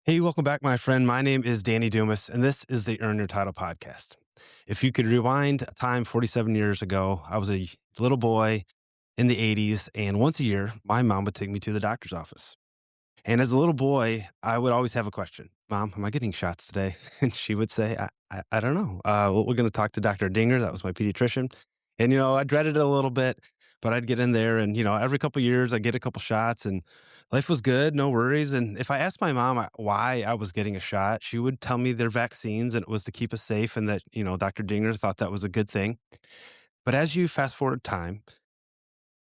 Hey, welcome back, my friend. My name is Danny Dumas, and this is the Earn Your Title podcast. If you could rewind time 47 years ago, I was a little boy in the 80s, and once a year, my mom would take me to the doctor's office. And as a little boy, I would always have a question. Mom, am I getting shots today? And she would say, I don't know. Well, we're going to talk to Dr. Dinger. That was my pediatrician. And, I dreaded it a little bit, but I'd get in there and, every couple of years I get a couple shots and life was good. No worries. And if I asked my mom why I was getting a shot, she would tell me they're vaccines and it was to keep us safe and that, Dr. Dinger thought that was a good thing. But as you fast forward time,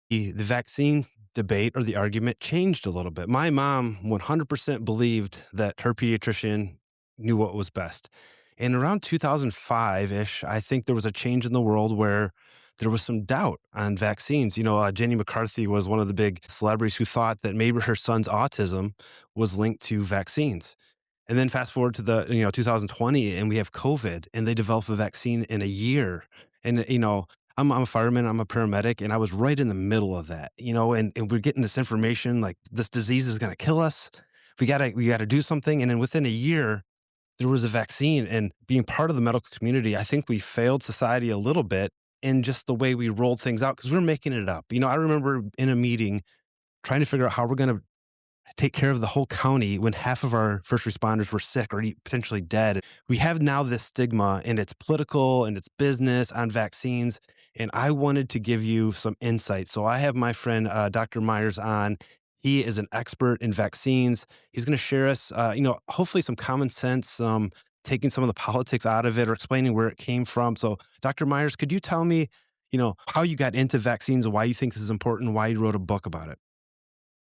the vaccine debate or the argument changed a little bit. My mom 100% believed that her pediatrician knew what was best. And around 2005 ish, I think there was a change in the world where there was some doubt on vaccines. Jenny McCarthy was one of the big celebrities who thought that maybe her son's autism was linked to vaccines. And then fast forward to the 2020, and we have COVID, and they develop a vaccine in a year. And I'm a fireman, I'm a paramedic, and I was right in the middle of that. And we're getting this information like this disease is going to kill us. We gotta do something. And then within a year, there was a vaccine. And being part of the medical community, I think we failed society a little bit in just the way we rolled things out because we were making it up. I remember in a meeting trying to figure out how we're going to take care of the whole county when half of our first responders were sick or potentially dead. We have now this stigma and it's political and it's business on vaccines. And I wanted to give you some insight. So I have my friend, Dr. Myers on. He is an expert in vaccines. He's going to share us, hopefully some common sense, taking some of the politics out of it or explaining where it came from. So Dr. Myers, could you tell me, how you got into vaccines and why you think this is important, and why you wrote a book about it?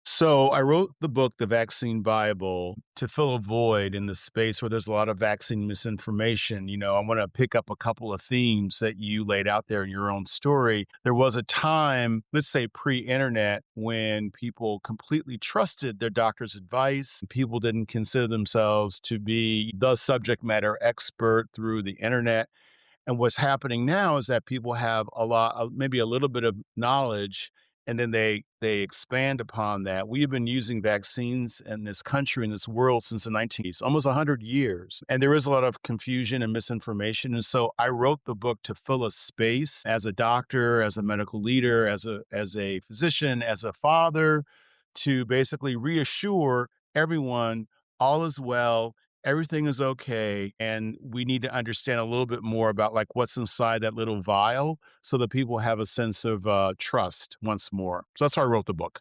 So I wrote the book, The Vaccine Bible, to fill a void in the space where there's a lot of vaccine misinformation. I want to pick up a couple of themes that you laid out there in your own story. There was a time, let's say pre-internet, when people completely trusted their doctor's advice. People didn't consider themselves to be the subject matter expert through the internet. And what's happening now is that people have a lot, maybe a little bit of knowledge, and then they expand upon that. We have been using vaccines in this country, in this world, since the 1980s, almost 100 years. And there is a lot of confusion and misinformation. And so I wrote the book to fill a space as a doctor, as a medical leader, as a physician, as a father, to basically reassure everyone all is well, everything is okay, and we need to understand a little bit more about like what's inside that little vial so that people have a sense of trust once more. So that's why I wrote the book.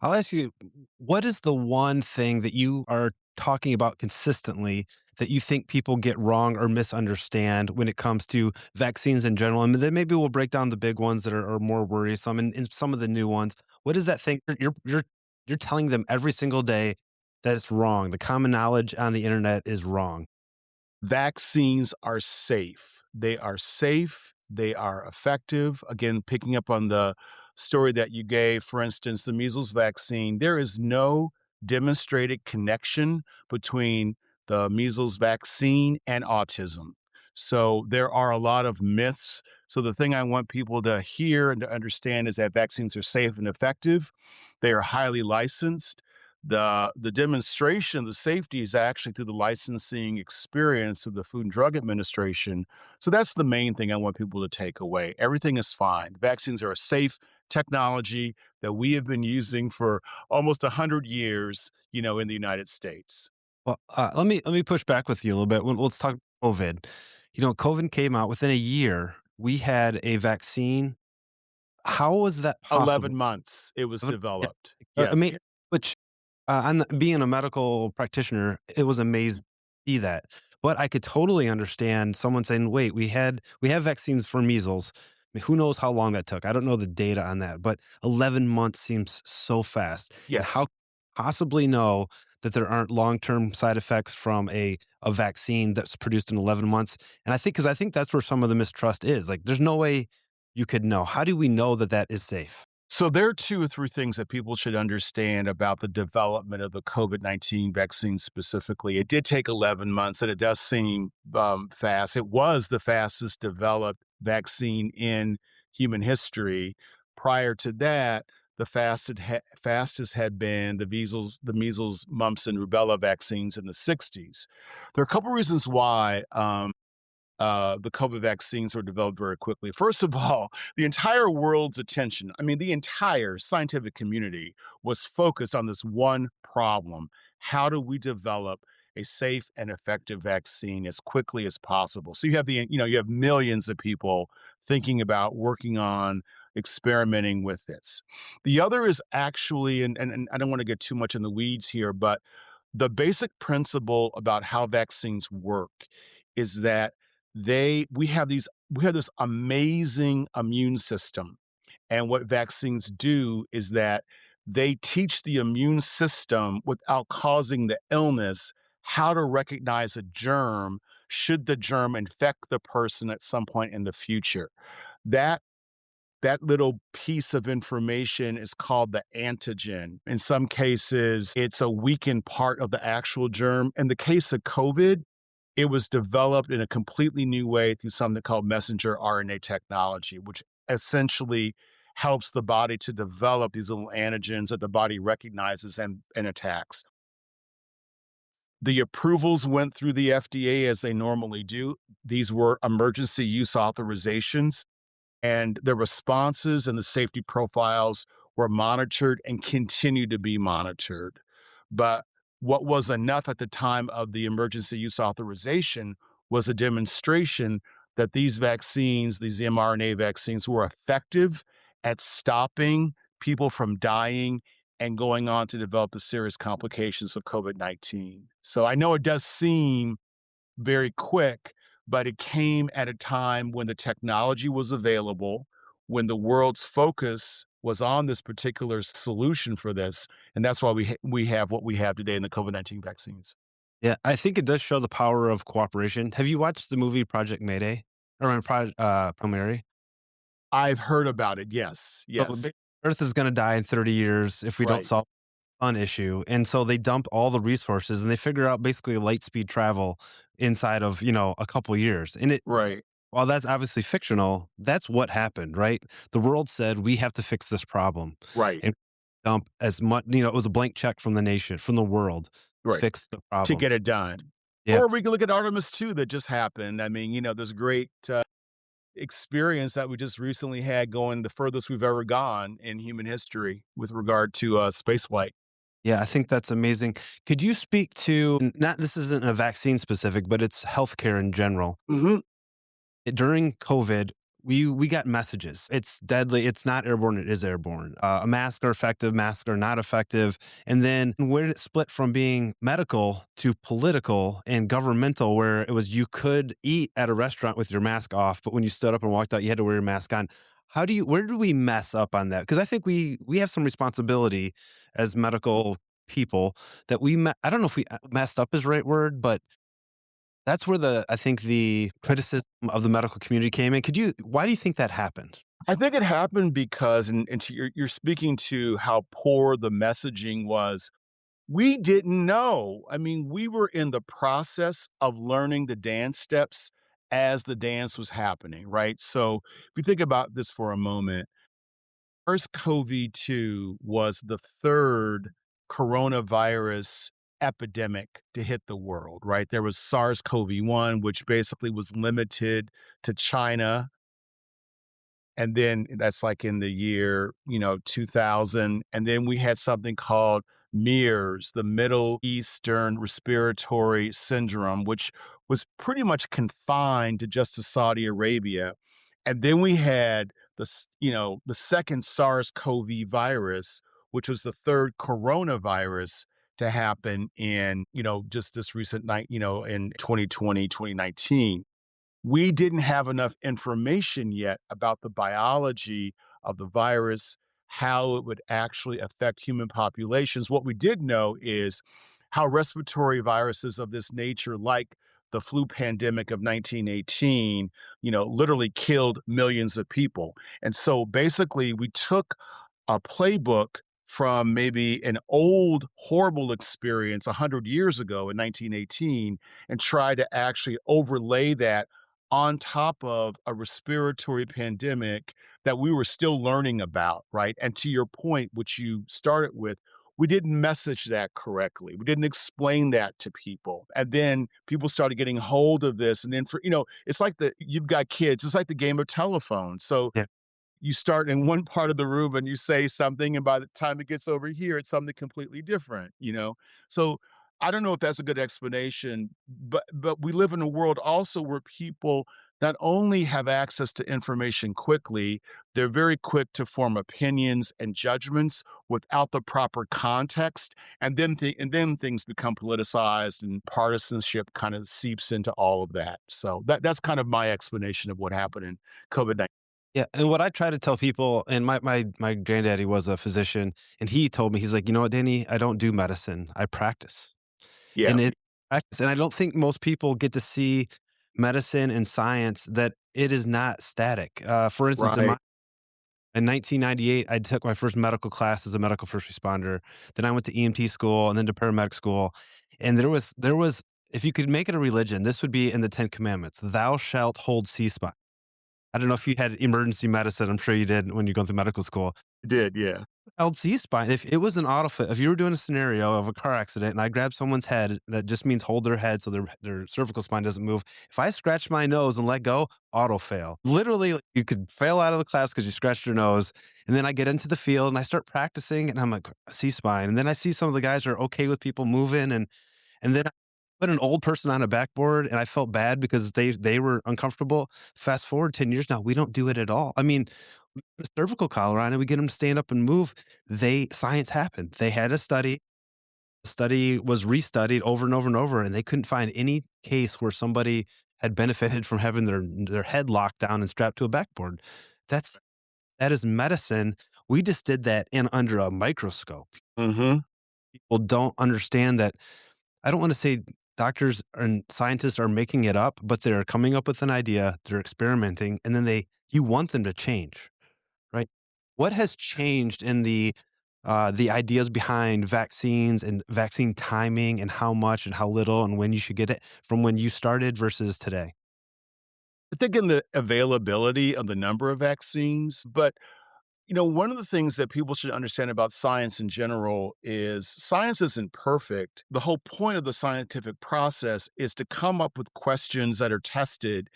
I'll ask you, what is the one thing that you are talking about consistently that you think people get wrong or misunderstand when it comes to vaccines in general? And then maybe we'll break down the big ones that are more worrisome and some of the new ones. What is that thing you're telling them every single day that it's wrong? The common knowledge on the internet is wrong. Vaccines are safe. They are safe. They are effective. Again, picking up on the story that you gave, for instance, the measles vaccine, there is no demonstrated connection between the measles vaccine and autism. So there are a lot of myths. So the thing I want people to hear and to understand is that vaccines are safe and effective. They are highly licensed. The demonstration of the safety is actually through the licensing experience of the Food and Drug Administration. So that's the main thing I want people to take away. Everything is fine. Vaccines are a safe technology that we have been using for almost 100 years, in the United States. Well, let me push back with you a little bit. Let's talk COVID. COVID came out within a year. We had a vaccine. How was that 11 possible? months it was Yeah, developed. I mean, Yes. which being a medical practitioner, it was amazing to see that. But I could totally understand someone saying, "Wait, we have vaccines for measles." I mean, who knows how long that took? I don't know the data on that, but 11 months seems so fast. And Yes. how possibly know that there aren't long-term side effects from a vaccine that's produced in 11 months? And I think that's where some of the mistrust is. Like, there's no way you could know. How do we know that that is safe? So there are two or three things that people should understand about the development of the COVID-19 vaccine specifically. It did take 11 months, and it does seem fast. It was the fastest developed vaccine in human history. Prior to that, the fastest had been the measles, mumps, and rubella vaccines in the 60s. There are a couple reasons why the COVID vaccines were developed very quickly. First of all, the entire world's attention, I mean, the entire scientific community was focused on this one problem. How do we develop a safe and effective vaccine as quickly as possible? So you have millions of people thinking about working on experimenting with this. The other is actually, and I don't want to get too much in the weeds here, but the basic principle about how vaccines work is that we have this amazing immune system. And what vaccines do is that they teach the immune system without causing the illness how to recognize a germ should the germ infect the person at some point in the future. That that little piece of information is called the antigen. In some cases, it's a weakened part of the actual germ. In the case of COVID, it was developed in a completely new way through something called messenger RNA technology, which essentially helps the body to develop these little antigens that the body recognizes and attacks. The approvals went through the FDA as they normally do. These were emergency use authorizations, and the responses and the safety profiles were monitored and continue to be monitored. But what was enough at the time of the emergency use authorization was a demonstration that these vaccines, these mRNA vaccines, were effective at stopping people from dying and going on to develop the serious complications of COVID-19. So I know it does seem very quick, but it came at a time when the technology was available, when the world's focus was on this particular solution for this, and that's why we have what we have today in the COVID-19 vaccines. Yeah, I think it does show the power of cooperation. Have you watched the movie Project Mayday or Mary? I've heard about it. Yes, So yes, Earth is going to die in 30 years if we don't right, solve an issue, and so they dump all the resources and they figure out basically light speed travel inside of a couple years. And right, while that's obviously fictional, that's what happened, right? The world said we have to fix this problem, right, and dump as much. It was a blank check from the nation, from the world, right. fix the To problem. get it done. Yeah. Or we can look at Artemis 2 that just happened. I mean, this great experience that we just recently had going the furthest we've ever gone in human history with regard to space flight. Yeah, I think that's amazing. Could you speak to, not this isn't a vaccine specific, but it's healthcare in general. Hmm. During COVID, we got messages. It's deadly. It's not airborne. It is airborne. Masks are effective. Masks are not effective. And then where did it split from being medical to political and governmental, where it was you could eat at a restaurant with your mask off, but when you stood up and walked out, you had to wear your mask on. Where did we mess up on that? Because I think we have some responsibility as medical people that I don't know if we messed up is the right word, but that's where I think the criticism of the medical community came in. Why do you think that happened? I think it happened because, you're speaking to how poor the messaging was. We didn't know. I mean, we were in the process of learning the dance steps as the dance was happening, right? So if you think about this for a moment, SARS-CoV-2 was the third coronavirus epidemic to hit the world, right? There was SARS-CoV-1, which basically was limited to China, and then that's like in the year, 2000. And then we had something called MERS, the Middle Eastern Respiratory Syndrome, which was pretty much confined to just to Saudi Arabia. And then we had the second SARS-CoV virus, which was the third coronavirus to happen in, just this recent night, in 2020, 2019. We didn't have enough information yet about the biology of the virus, how it would actually affect human populations. What we did know is how respiratory viruses of this nature, like the flu pandemic of 1918, literally killed millions of people. And so basically, we took a playbook from maybe an old horrible experience 100 years ago in 1918 and tried to actually overlay that on top of a respiratory pandemic that we were still learning about, right? And to your point, which you started with, we didn't message that correctly. We didn't explain that to people. And then people started getting hold of this. And then it's like you've got kids, it's like the game of telephone. So Yeah. you start in one part of the room and you say something, and by the time it gets over here, it's something completely different. So I don't know if that's a good explanation, but we live in a world also where people not only have access to information quickly, they're very quick to form opinions and judgments without the proper context, and then things become politicized, and partisanship kind of seeps into all of that. So that's kind of my explanation of what happened in COVID-19. Yeah, and what I try to tell people, and my granddaddy was a physician, and he told me, he's like, "You know what, Danny? I don't do medicine, I practice." Yeah, And it practice, and I don't think most people get to see medicine and science that it is not static. For instance, right. in 1998, I took my first medical class as a medical first responder. Then I went to EMT school and then to paramedic school. And there was if you could make it a religion, this would be in the 10 commandments. Thou shalt hold C-spine. I don't know if you had emergency medicine. I'm sure you did when you go through medical school. Did, yeah. LC spine. If it was an auto fit, if you were doing a scenario of a car accident and I grab someone's head, that just means hold their head so their cervical spine doesn't move. If I scratch my nose and let go, auto fail. Literally, like, you could fail out of the class because you scratched your nose. And then I get into the field and I start practicing and I'm like, C spine. And then I see some of the guys are okay with people moving, and then I put an old person on a backboard and I felt bad because they were uncomfortable. Fast forward 10 years now, we don't do it at all. I mean, we put a cervical collar on and we get them to stand up and move. Science happened. They had a study. The study was restudied over and over and over, and they couldn't find any case where somebody had benefited from having their head locked down and strapped to a backboard. That is medicine. We just did that in under a microscope. Mhm. People don't understand that. I don't want to say doctors and scientists are making it up, but they're coming up with an idea, they're experimenting, and then you want them to change, right? What has changed in the ideas behind vaccines and vaccine timing and how much and how little and when you should get it from when you started versus today? I think in the availability of the number of vaccines, but one of the things that people should understand about science in general is science isn't perfect. The whole point of the scientific process is to come up with questions that are tested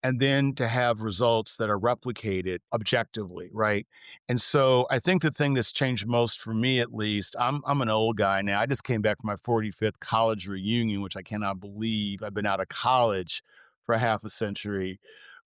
and then to have results that are replicated objectively, right? And so I think the thing that's changed most for me, at least, I'm an old guy now. I just came back from my 45th college reunion, which I cannot believe. I've been out of college for half a century,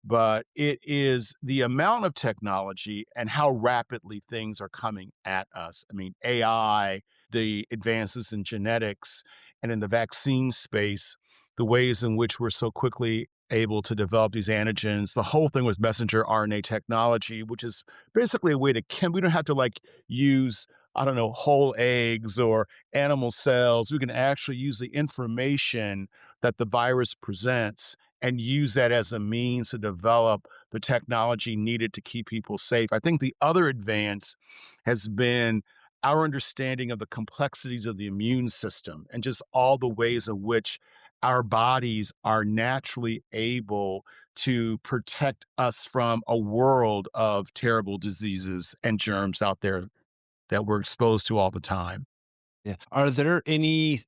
but it is the amount of technology and how rapidly things are coming at us. I mean, AI, the advances in genetics, and in the vaccine space, the ways in which we're so quickly able to develop these antigens. The whole thing with messenger RNA technology, which is basically a way we don't have to like use, I don't know, whole eggs or animal cells. We can actually use the information that the virus presents and use that as a means to develop the technology needed to keep people safe. I think the other advance has been our understanding of the complexities of the immune system and just all the ways in which our bodies are naturally able to protect us from a world of terrible diseases and germs out there that we're exposed to all the time. Yeah. Are there any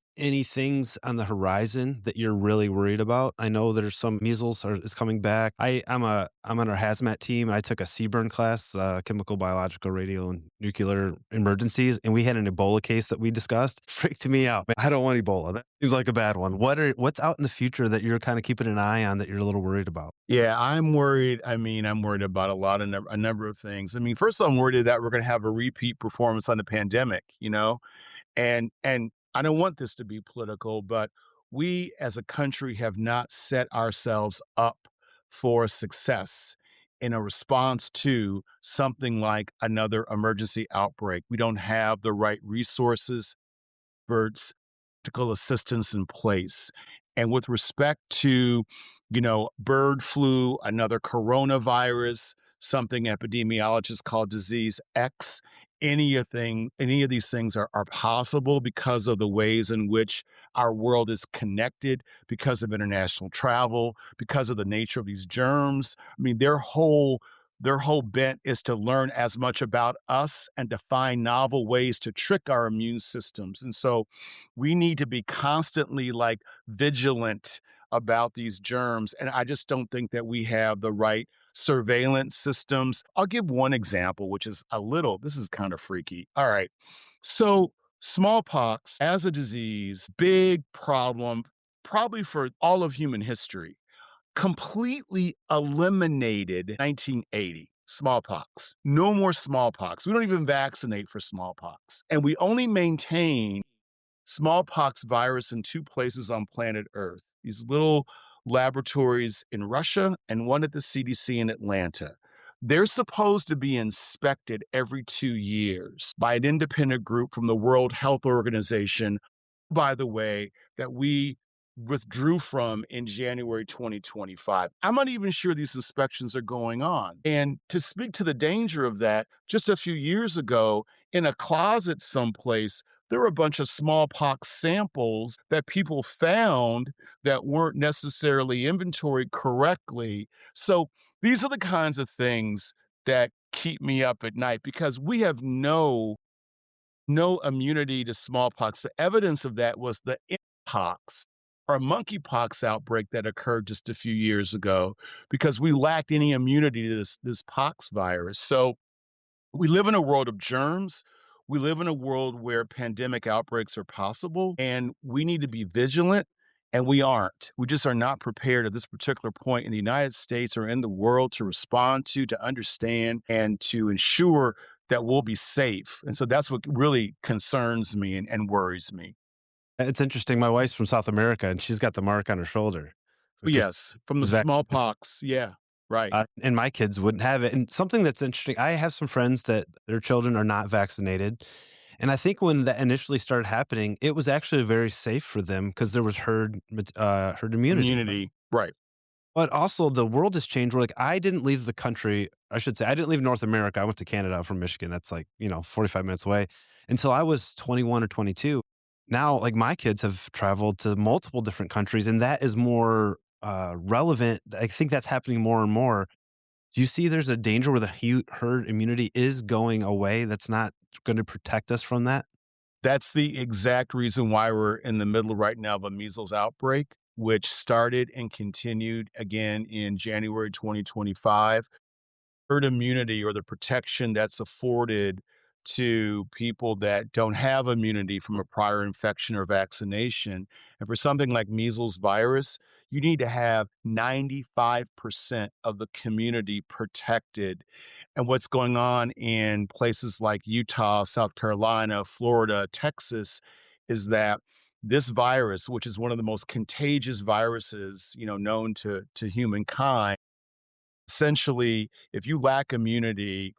things on the horizon that you're really worried about? I know there's some is coming back. I'm on our hazmat team and I took a CBRN class, chemical, biological, radio, and nuclear emergencies, and we had an Ebola case that we discussed. Freaked me out. Man, I don't want Ebola. That seems like a bad one. What's out in the future that you're kind of keeping an eye on that you're a little worried about? Yeah, I'm worried. I mean, I'm worried about a number of things. I mean, first, I'm worried that we're going to have a repeat performance on the pandemic. And I don't want this to be political, but we as a country have not set ourselves up for success in a response to something like another emergency outbreak. We don't have the right resources, experts, technical assistance in place. And with respect to, bird flu, another coronavirus, something epidemiologists call disease X, any of these things are possible because of the ways in which our world is connected, because of international travel, because of the nature of these germs. I mean, their whole their whole bent is to learn as much about us and to find novel ways to trick our immune systems. And so we need to be constantly like vigilant about these germs. And I just don't think that we have the right surveillance systems. I'll give one example, which is this is kind of freaky. All right. So, smallpox as a disease, big problem, probably for all of human history, completely eliminated 1980 smallpox. No more smallpox. We don't even vaccinate for smallpox. And we only maintain smallpox virus in two places on planet Earth, these little laboratories in Russia and one at the CDC in Atlanta. They're supposed to be inspected every 2 years by an independent group from the World Health Organization, by the way, that we withdrew from in January 2025. I'm not even sure these inspections are going on. And to speak to the danger of that, just a few years ago, in a closet someplace, there were a bunch of smallpox samples that people found that weren't necessarily inventoried correctly. So these are the kinds of things that keep me up at night because we have no immunity to smallpox. The evidence of that was the mpox or monkeypox outbreak that occurred just a few years ago because we lacked any immunity to this pox virus. So we live in a world of germs. We live in a world where pandemic outbreaks are possible, and we need to be vigilant, and we aren't. We just are not prepared at this particular point in the United States or in the world to respond to understand, and to ensure that we'll be safe. And so that's what really concerns me and worries me. It's interesting. My wife's from South America, and she's got the mark on her shoulder because Yes, from the she's vaccinated. smallpox. Yeah, right. And my kids wouldn't have it. And something that's interesting, I have some friends that their children are not vaccinated. And I think when that initially started happening, it was actually very safe for them because there was herd immunity. Immunity. Right. But also, the world has changed. Where like I didn't leave the country. I should say I didn't leave North America. I went to Canada. I'm from Michigan. That's like 45 minutes away until I was 21 or 22. Now, like my kids have traveled to multiple different countries, and that is more relevant. I think that's happening more and more. Do you see there's a danger where the herd immunity is going away? That's not going to protect us from that. That's the exact reason why we're in the middle right now of a measles outbreak, which started and continued again in January 2025. Herd immunity, or the protection that's afforded to people that don't have immunity from a prior infection or vaccination. And for something like measles virus, you need to have 95% of the community protected. And what's going on in places like Utah, South Carolina, Florida, Texas is that this virus, which is one of the most contagious viruses, known to humankind, essentially, if you lack immunity,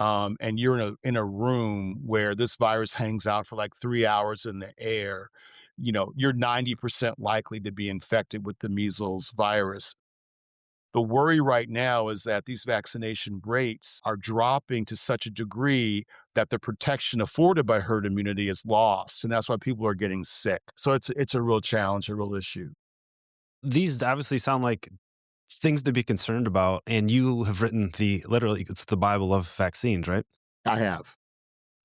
and you're in a room where this virus hangs out for like 3 hours in the air, you're 90% likely to be infected with the measles virus. The worry right now is that these vaccination rates are dropping to such a degree that the protection afforded by herd immunity is lost, and that's why people are getting sick. So it's a real challenge, a real issue. These obviously sound like things to be concerned about, and you have written literally it's the Bible of vaccines, right? I have.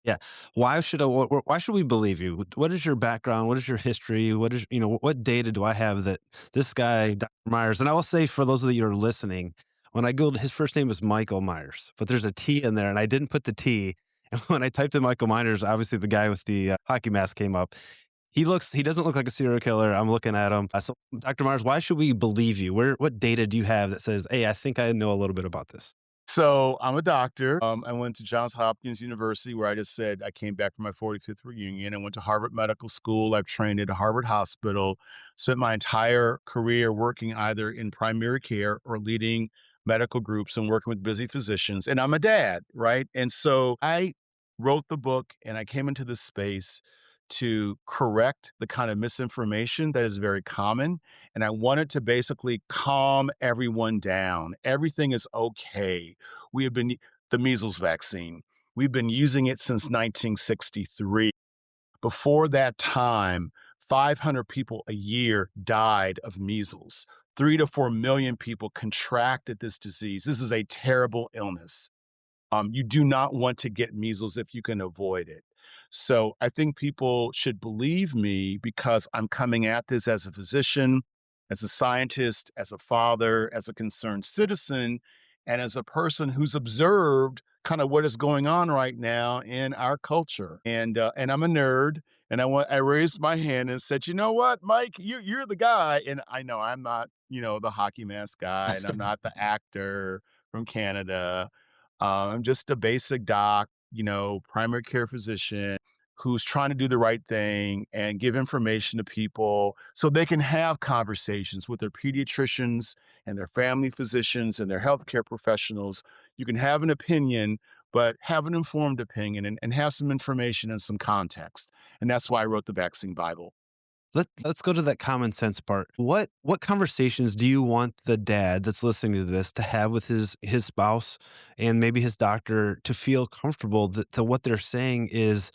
Yeah. Why should we believe you? What is your background? What is your history? What data do I have that this guy, Dr. Myers, and I will say for those of you who are listening, when I Googled his first name is Michael Myers, but there's a T in there and I didn't put the T. And when I typed in Michael Myers, obviously the guy with the hockey mask came up. He doesn't look like a serial killer. I'm looking at him. So Dr. Myers, why should we believe you? What data do you have that says, hey, I think I know a little bit about this? So I'm a doctor. I went to Johns Hopkins University, where I just said I came back from my 45th reunion. I went to Harvard Medical School. I've trained at Harvard Hospital, spent my entire career working either in primary care or leading medical groups and working with busy physicians. And I'm a dad, right? And so I wrote the book and I came into this space to correct the kind of misinformation that is very common. And I wanted to basically calm everyone down. Everything is okay. We have been the measles vaccine. We've been using it since 1963. Before that time, 500 people a year died of measles. 3 to 4 million people contracted this disease. This is a terrible illness. You do not want to get measles if you can avoid it. So I think people should believe me because I'm coming at this as a physician, as a scientist, as a father, as a concerned citizen, and as a person who's observed kind of what is going on right now in our culture. And I'm a nerd, and I raised my hand and said, you know what, Mike, you're the guy. And I know I'm not, the hockey mask guy, and I'm not the actor from Canada. I'm just a basic doc, primary care physician who's trying to do the right thing and give information to people so they can have conversations with their pediatricians and their family physicians and their healthcare professionals. You can have an opinion, but have an informed opinion and have some information and some context. And that's why I wrote the Vaccine Bible. Let's go to that common sense part. What conversations do you want the dad that's listening to this to have with his spouse and maybe his doctor to feel comfortable that what they're saying is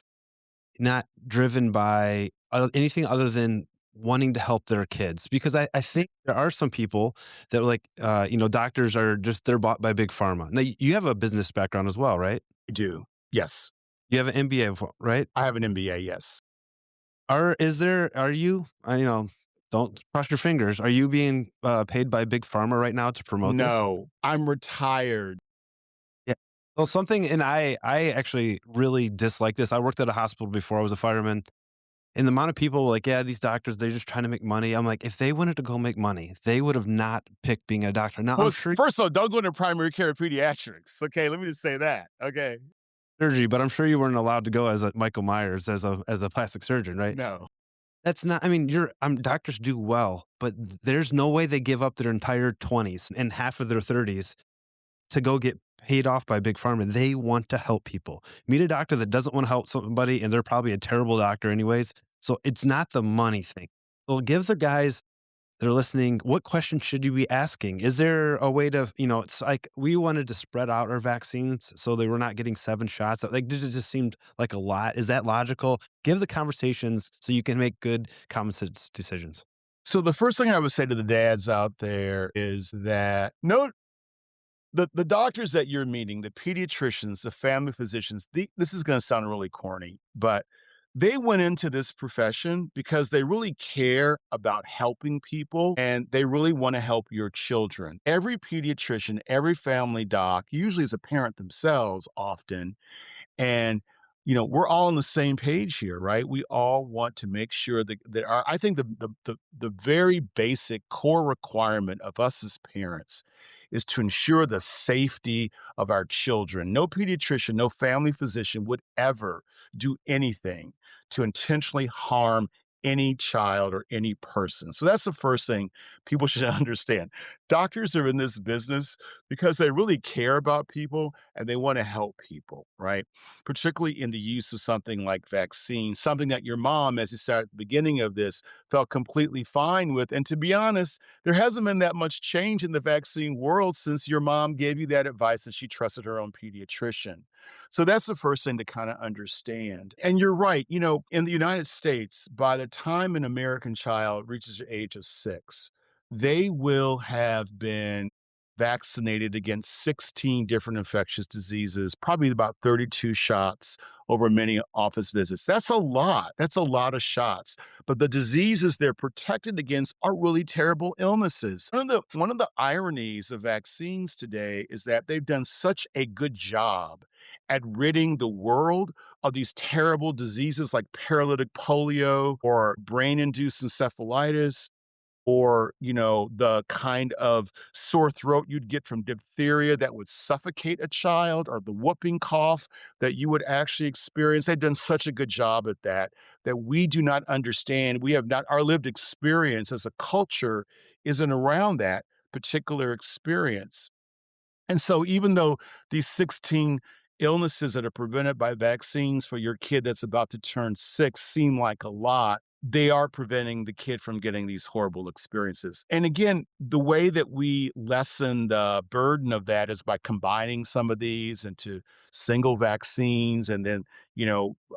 not driven by anything other than wanting to help their kids? Because I think there are some people that like doctors are just they're bought by big pharma. Now you have a business background as well, right? I do. Yes. You have an MBA, right? I have an MBA. Yes. Are you, don't cross your fingers. Are you being, paid by Big Pharma right now to promote this? No, I'm retired. Yeah. Well, something and I actually really dislike this. I worked at a hospital before, I was a fireman, and the amount of people like, "Yeah, these doctors, they're just trying to make money." I'm like, "If they wanted to go make money, they would have not picked being a doctor." Now, Well, I'm sure first of all, don't go into primary care pediatrics. Okay, let me just say that. Okay, surgery, but I'm sure you weren't allowed to go as a Michael Myers as a plastic surgeon, right? no. That's not I mean, doctors do well, but there's no way they give up their entire 20s and half of their 30s to go get paid off by big pharma. They want to help people. Meet a doctor that doesn't want to help somebody, and they're probably a terrible doctor anyways. So it's not the money thing. So give the guys that are listening, what questions should you be asking? Is there a way to, it's like we wanted to spread out our vaccines so they were not getting 7 shots. Like it just seemed like a lot. Is that logical? Give the conversations so you can make good common sense decisions. So the first thing I would say to the dads out there is that no, the doctors that you're meeting, the pediatricians, the family physicians, this is going to sound really corny, but they went into this profession because they really care about helping people and they really want to help your children. Every pediatrician, every family doc, usually is a parent themselves often, and, we're all on the same page here, right? We all want to make sure that I think the very basic core requirement of us as parents is to ensure the safety of our children. No pediatrician, no family physician would ever do anything to intentionally harm any child or any person. So that's the first thing people should understand. Doctors are in this business because they really care about people and they want to help people, right? Particularly in the use of something like vaccines, something that your mom, as you said at the beginning of this, felt completely fine with. And to be honest, there hasn't been that much change in the vaccine world since your mom gave you that advice and she trusted her own pediatrician. So that's the first thing to kind of understand. And you're right, in the United States, by the time an American child reaches the age of 6, they will have been vaccinated against 16 different infectious diseases, probably about 32 shots over many office visits. That's a lot. That's a lot of shots. But the diseases they're protected against are really terrible illnesses. One of the ironies of vaccines today is that they've done such a good job at ridding the world of these terrible diseases like paralytic polio or brain-induced encephalitis or, the kind of sore throat you'd get from diphtheria that would suffocate a child or the whooping cough that you would actually experience. They've done such a good job at that, that we do not understand. We have not, our lived experience as a culture isn't around that particular experience. And so even though these 16 illnesses that are prevented by vaccines for your kid that's about to turn 6 seem like a lot, they are preventing the kid from getting these horrible experiences. And again, the way that we lessen the burden of that is by combining some of these into single vaccines and then,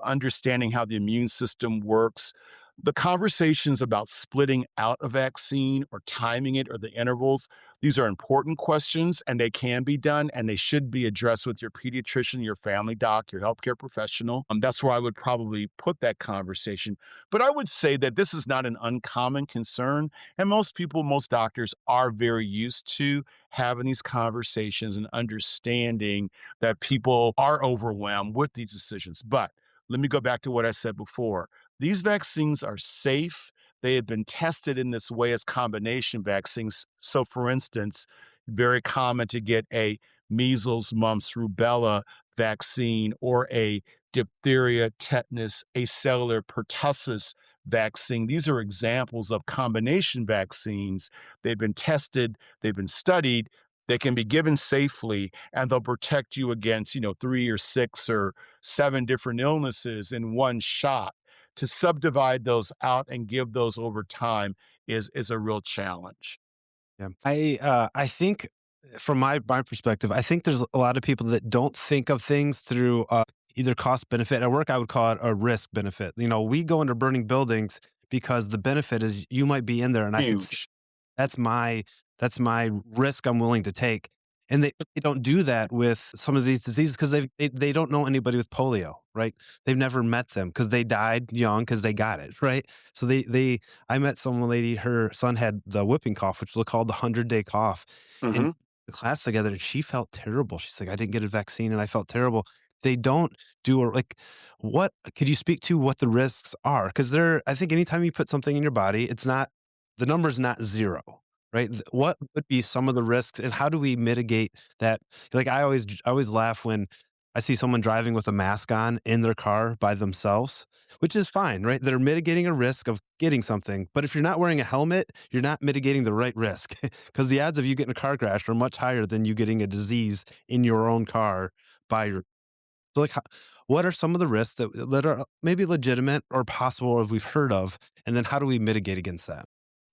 understanding how the immune system works. The conversations about splitting out a vaccine or timing it or the intervals, these are important questions and they can be done and they should be addressed with your pediatrician, your family doc, your healthcare professional. That's where I would probably put that conversation. But I would say that this is not an uncommon concern. And most people, most doctors are very used to having these conversations and understanding that people are overwhelmed with these decisions. But let me go back to what I said before. These vaccines are safe. They have been tested in this way as combination vaccines. So, for instance, very common to get a measles, mumps, rubella vaccine or a diphtheria, tetanus, acellular pertussis vaccine. These are examples of combination vaccines. They've been tested, they've been studied, they can be given safely, and they'll protect you against, 3 or 6 or 7 different illnesses in one shot. To subdivide those out and give those over time is a real challenge. Yeah. I think from my perspective, I think there's a lot of people that don't think of things through either cost benefit. At work, I would call it a risk benefit. We go into burning buildings because the benefit is you might be in there, and Huge. that's my that's my risk I'm willing to take. And they don't do that with some of these diseases because they don't know anybody with polio, right? They've never met them because they died young because they got it, right? So they I met some lady, her son had the whooping cough, which was called the 100-day cough, and Mhm. the class together, and she felt terrible. She's like, I didn't get a vaccine and I felt terrible. They don't do or like what could you speak to what the risks are? Because I think anytime you put something in your body, it's not the number's not zero, right? What would be some of the risks and how do we mitigate that? Like I always laugh when I see someone driving with a mask on in their car by themselves, which is fine, right? They're mitigating a risk of getting something. But if you're not wearing a helmet, you're not mitigating the right risk because the odds of you getting a car crash are much higher than you getting a disease in your own car by your so, like, what are some of the risks that are maybe legitimate or possible or we've heard of, and then how do we mitigate against that?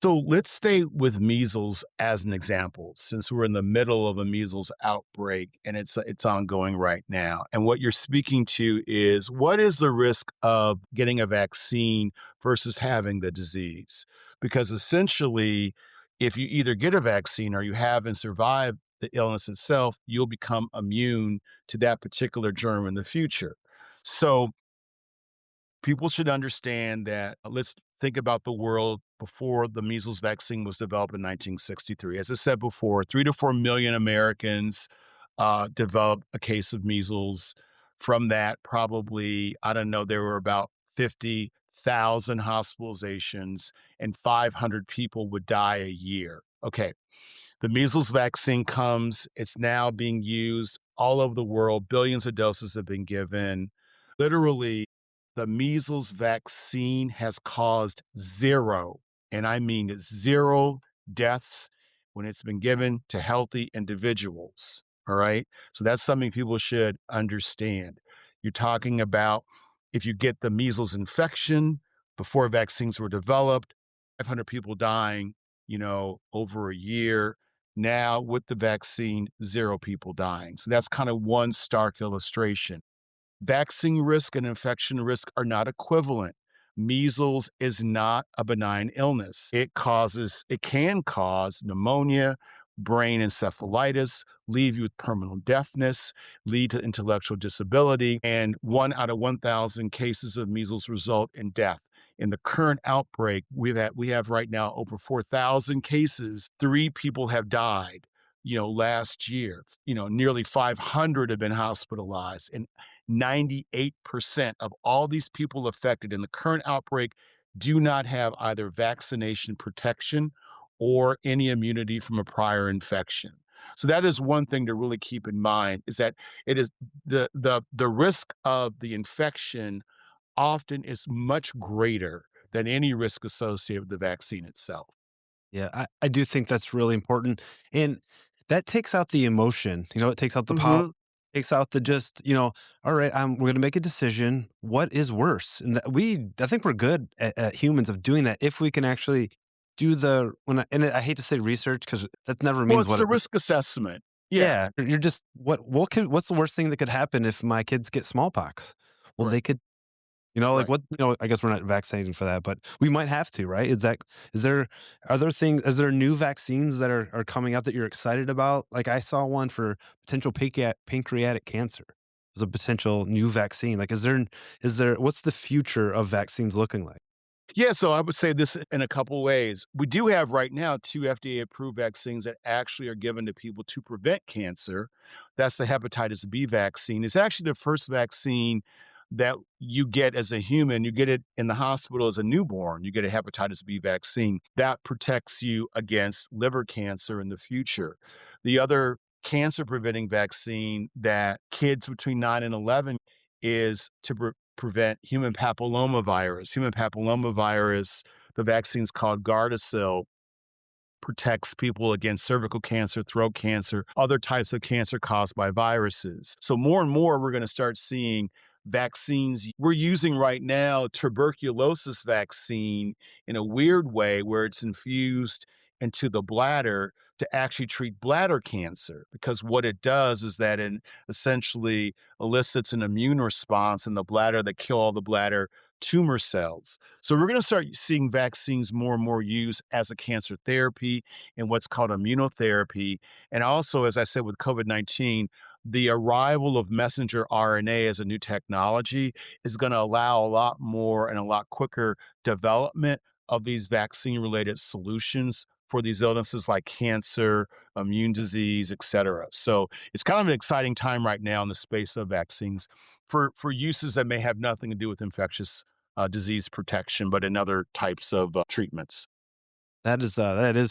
So let's stay with measles as an example, since we're in the middle of a measles outbreak and it's ongoing right now. And what you're speaking to is what is the risk of getting a vaccine versus having the disease? Because essentially, if you either get a vaccine or you have and survive the illness itself, you'll become immune to that particular germ in the future. So people should understand that let's think about the world before the measles vaccine was developed in 1963. As I said before, 3 to 4 million Americans developed a case of measles. From that, probably, I don't know, there were about 50,000 hospitalizations and 500 people would die a year. Okay. The measles vaccine comes, it's now being used all over the world. Billions of doses have been given. Literally, the measles vaccine has caused zero, and I mean zero deaths when it's been given to healthy individuals. All right. So that's something people should understand. You're talking about if you get the measles infection before vaccines were developed, 500 people dying, over a year now, with the vaccine, 0 people dying. So that's kind of one stark illustration. Vaccine risk and infection risk are not equivalent. Measles is not a benign illness. It can cause pneumonia, brain encephalitis, leave you with permanent deafness, lead to intellectual disability, and 1 out of 1,000 cases of measles result in death. In the current outbreak, we have right now over 4,000 cases. 3 people have died, last year. Nearly 500 have been hospitalized, and 98% of all these people affected in the current outbreak do not have either vaccination protection or any immunity from a prior infection. So that is one thing to really keep in mind is that it is the risk of the infection often is much greater than any risk associated with the vaccine itself. Yeah, I do think that's really important, and that takes out the emotion, it takes out the Mhm. takes out the just, "All right, we're gonna make a decision. What is worse?" And I think we're good at humans of doing that if we can actually do the when I and I hate to say research because that never Well, means it's what a it risk assessment. Yeah, yeah, you're just what's the worst thing that could happen if my kids get smallpox? Well, right. they could Like Right. what, I guess we're not vaccinating for that, but we might have to, right? Is there, is there new vaccines that are coming out that you're excited about? Like I saw one for potential pancreatic cancer. There's a potential new vaccine. Like, what's the future of vaccines looking like? Yeah, so I would say this in a couple ways. We do have right now 2 FDA approved vaccines that actually are given to people to prevent cancer. That's the hepatitis B vaccine. It's actually the first vaccine that you get as a human. You get it in the hospital as a newborn. You get a hepatitis B vaccine that protects you against liver cancer in the future. The other cancer preventing vaccine that kids between 9 and 11 is to prevent human papillomavirus. Human papillomavirus, the vaccine's called Gardasil, protects people against cervical cancer, throat cancer, other types of cancer caused by viruses. So more and more, we're going to start seeing vaccines. We're using right now tuberculosis vaccine in a weird way where it's infused into the bladder to actually treat bladder cancer because what it does is that it essentially elicits an immune response in the bladder that kill all the bladder tumor cells. So we're going to start seeing vaccines more and more used as a cancer therapy in what's called immunotherapy. And also, as I said, with COVID-19, the arrival of messenger RNA as a new technology is going to allow a lot more and a lot quicker development of these vaccine related solutions for these illnesses like cancer, immune disease, et cetera. So it's kind of an exciting time right now in the space of vaccines for uses that may have nothing to do with infectious disease protection, but in other types of treatments. That is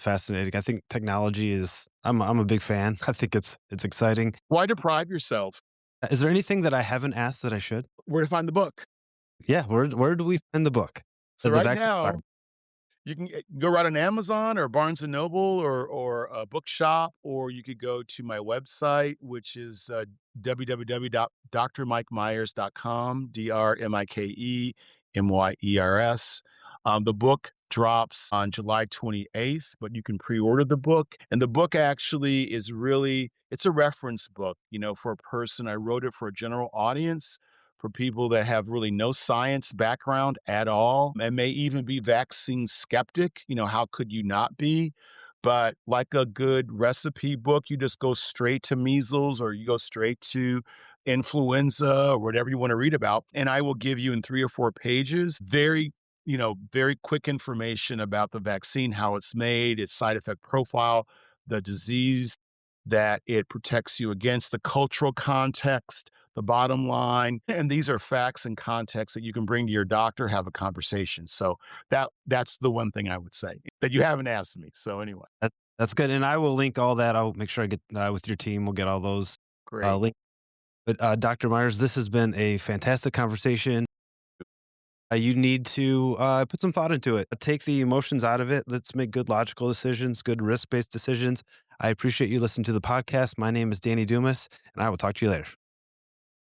fascinating. I think technology is. I'm a big fan. I think it's exciting. Why deprive yourself? Is there anything that I haven't asked that I should? Where to find the book? Yeah, where do we find the book? So The right vaccine. now, you can go right on Amazon or Barnes& and Noble or a bookshop, or you could go to my website, which is, www.drmikemyers.com, DrMikemyers. The book drops on July 28th, but you can pre-order the book, and the book actually is really it's a reference book, for a person. I wrote it for a general audience, for people that have really no science background at all and may even be vaccine skeptic. How could you not be? But like a good recipe book, you just go straight to measles or you go straight to influenza or whatever you want to read about. And I will give you in 3 or 4 pages very quick information about the vaccine, how it's made, its side effect profile, the disease that it protects you against, the cultural context, the bottom line. And these are facts and context that you can bring to your doctor, have a conversation. So that's the one thing I would say that you haven't asked me. So anyway, That's good, and I will link all that. I'll make sure I get with your team. We'll get all those great. links. But Dr. Myers, this has been a fantastic conversation. You need to put some thought into it. Take the emotions out of it. Let's make good logical decisions, good risk based decisions. I appreciate you listening to the podcast. My name is Danny Dumas, and I will talk to you later.